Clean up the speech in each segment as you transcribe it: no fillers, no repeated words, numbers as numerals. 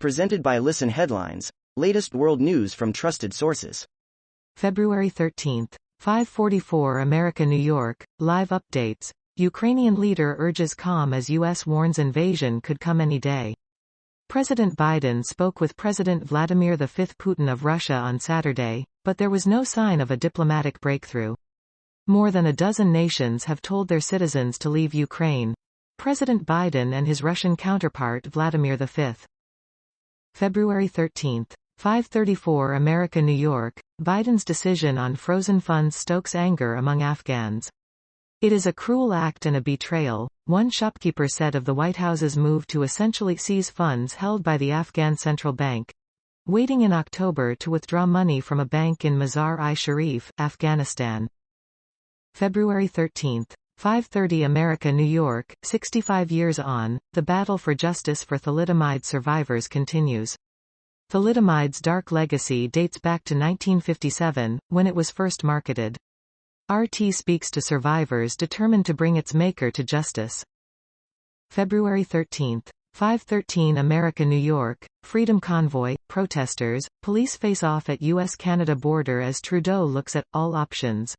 Presented by Listen Headlines, latest world news from trusted sources. February 13, 5:44 America, New York, live updates. Ukrainian leader urges calm as U.S. warns invasion could come any day. President Biden spoke with President Vladimir V Putin of Russia on Saturday, but there was no sign of a diplomatic breakthrough. More than a dozen nations have told their citizens to leave Ukraine. President Biden and his Russian counterpart Vladimir V. February 13, 5:34 America, New York, Biden's decision on frozen funds stokes anger among Afghans. It is a cruel act and a betrayal, one shopkeeper said of the White House's move to essentially seize funds held by the Afghan Central Bank, waiting in October to withdraw money from a bank in Mazar-i-Sharif, Afghanistan. February 13, 5:30 America, New York, 65 years on, the battle for justice for thalidomide survivors continues. Thalidomide's dark legacy dates back to 1957, when it was first marketed. RT speaks to survivors determined to bring its maker to justice. February 13, 5:13 America, New York, Freedom Convoy, protesters, police face off at U.S. Canada border as Trudeau looks at all options.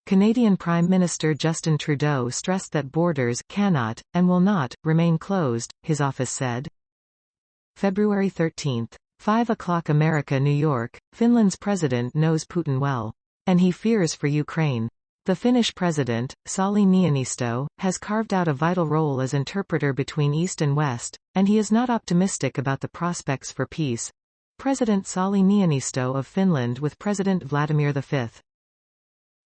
Canadian Prime Minister Justin Trudeau stressed that borders cannot, and will not, remain closed, his office said. February 13, 5 o'clock America, New York, Finland's president knows Putin well. And he fears for Ukraine. The Finnish president, Sauli Niinisto, has carved out a vital role as interpreter between East and West, and he is not optimistic about the prospects for peace. President Sauli Niinisto of Finland with President Vladimir V.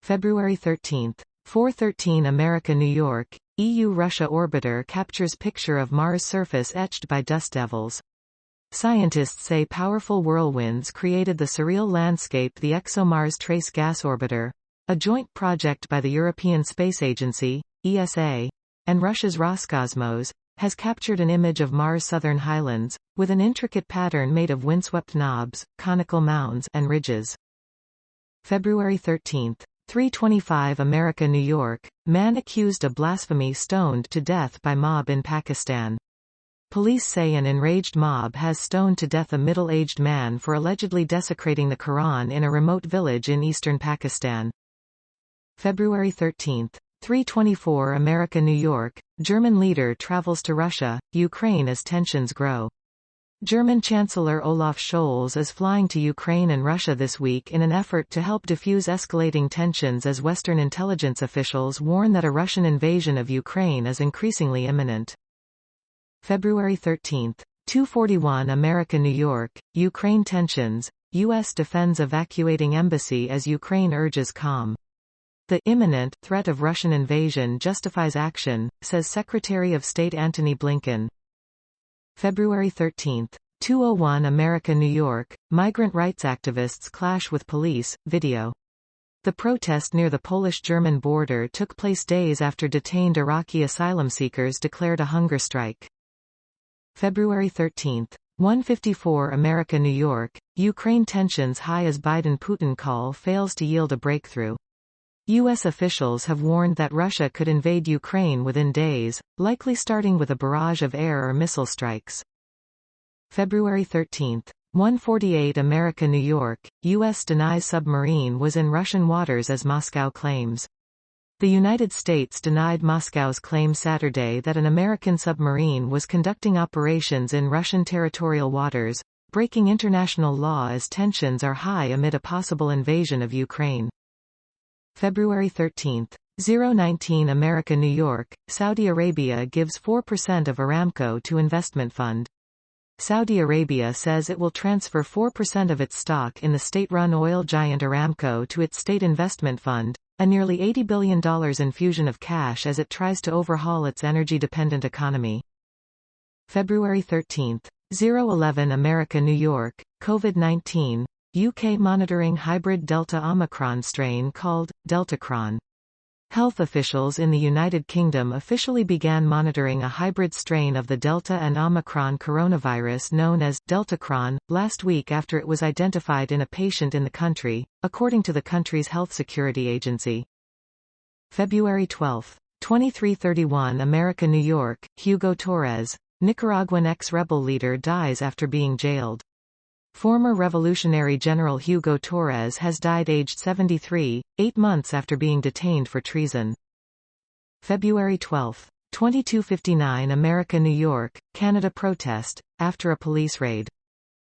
February 13, 4:13 America, New York, EU-Russia orbiter captures picture of Mars surface etched by dust devils. Scientists say powerful whirlwinds created the surreal landscape. The ExoMars Trace Gas Orbiter, a joint project by the European Space Agency, ESA, and Russia's Roscosmos, has captured an image of Mars' southern highlands, with an intricate pattern made of windswept knobs, conical mounds, and ridges. February 13, 3:25 America, New York, man accused of blasphemy stoned to death by mob in Pakistan. Police say an enraged mob has stoned to death a middle-aged man for allegedly desecrating the Quran in a remote village in eastern Pakistan. February 13, 3:24 America, New York, German leader travels to Russia, Ukraine as tensions grow. German Chancellor Olaf Scholz is flying to Ukraine and Russia this week in an effort to help defuse escalating tensions as Western intelligence officials warn that a Russian invasion of Ukraine is increasingly imminent. February 13, 2:41 America, New York, Ukraine tensions, U.S. defends evacuating embassy as Ukraine urges calm. The imminent threat of Russian invasion justifies action, says Secretary of State Antony Blinken. February 13, 2:01 America, New York, migrant rights activists clash with police, video. The protest near the Polish-German border took place days after detained Iraqi asylum seekers declared a hunger strike. February 13, 1:54 America, New York, Ukraine tensions high as Biden-Putin call fails to yield a breakthrough. U.S. officials have warned that Russia could invade Ukraine within days, likely starting with a barrage of air or missile strikes. February 13, 1:48 America, New York, U.S. denies submarine was in Russian waters as Moscow claims. The United States denied Moscow's claim Saturday that an American submarine was conducting operations in Russian territorial waters, breaking international law as tensions are high amid a possible invasion of Ukraine. February 13, 0:19 America, New York, Saudi Arabia gives 4% of Aramco to investment fund. Saudi Arabia says it will transfer 4% of its stock in the state-run oil giant Aramco to its state investment fund, a nearly $80 billion infusion of cash as it tries to overhaul its energy-dependent economy. February 13, 0:11 America, New York, COVID-19, UK monitoring hybrid Delta Omicron strain called Deltacron. Health officials in the United Kingdom officially began monitoring a hybrid strain of the Delta and Omicron coronavirus known as Deltacron last week after it was identified in a patient in the country, according to the country's health security agency. February 12, 23:31 America, New York, Hugo Torres, Nicaraguan ex-rebel leader dies after being jailed. Former Revolutionary General Hugo Torres has died aged 73, 8 months after being detained for treason. February 12. 22:59 America New York, Canada protest, after a police raid.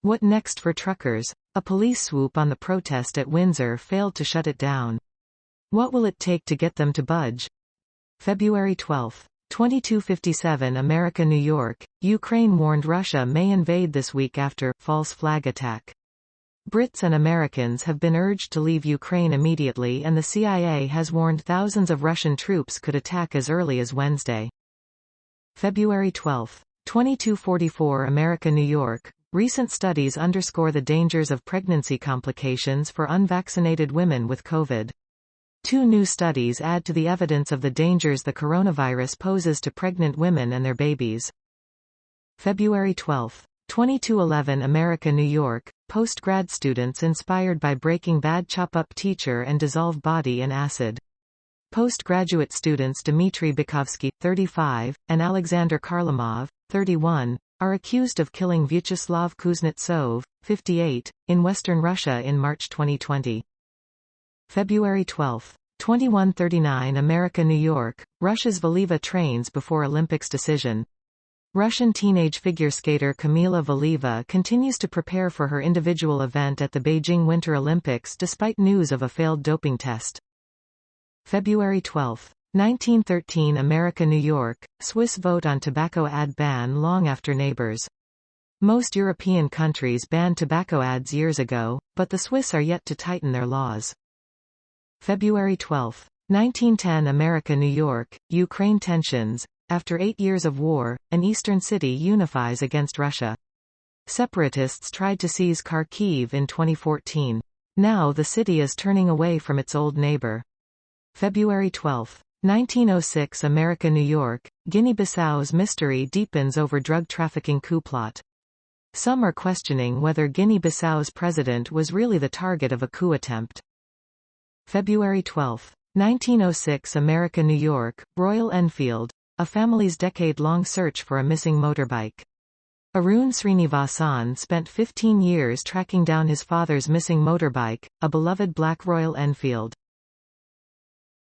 What next for truckers? A police swoop on the protest at Windsor failed to shut it down. What will it take to get them to budge? February 12. 22:57 America New York, Ukraine warned Russia may invade this week after false flag attack. Brits and Americans have been urged to leave Ukraine immediately, and the CIA has warned thousands of Russian troops could attack as early as Wednesday. February 12. 22:44 America New York, recent studies underscore the dangers of pregnancy complications for unvaccinated women with COVID. 2 new studies add to the evidence of the dangers the coronavirus poses to pregnant women and their babies. February 12. 22:11 America New York, post-grad students inspired by Breaking Bad chop up teacher and dissolve body in acid. Postgraduate students Dmitry Bykovsky, 35, and Alexander Kharlamov, 31, are accused of killing Vyacheslav Kuznetsov, 58, in western Russia in March 2020. February 12. 21:39 America New York, Russia's Valieva trains before Olympics decision. Russian teenage figure skater Kamila Valieva continues to prepare for her individual event at the Beijing Winter Olympics despite news of a failed doping test. February 12. 1913 America New York, Swiss vote on tobacco ad ban long after neighbors. Most European countries banned tobacco ads years ago, but the Swiss are yet to tighten their laws. February 12. 1910 America New York, Ukraine tensions. After 8 years of war, an eastern city unifies against Russia. Separatists tried to seize Kharkiv in 2014. Now the city is turning away from its old neighbor. February 12. 1906 America New York, Guinea-Bissau's mystery deepens over drug trafficking coup plot. Some are questioning whether Guinea-Bissau's president was really the target of a coup attempt. February 12. 1906 America New York, Royal Enfield, a family's decade-long search for a missing motorbike. Arun Srinivasan spent 15 years tracking down his father's missing motorbike, a beloved black Royal Enfield.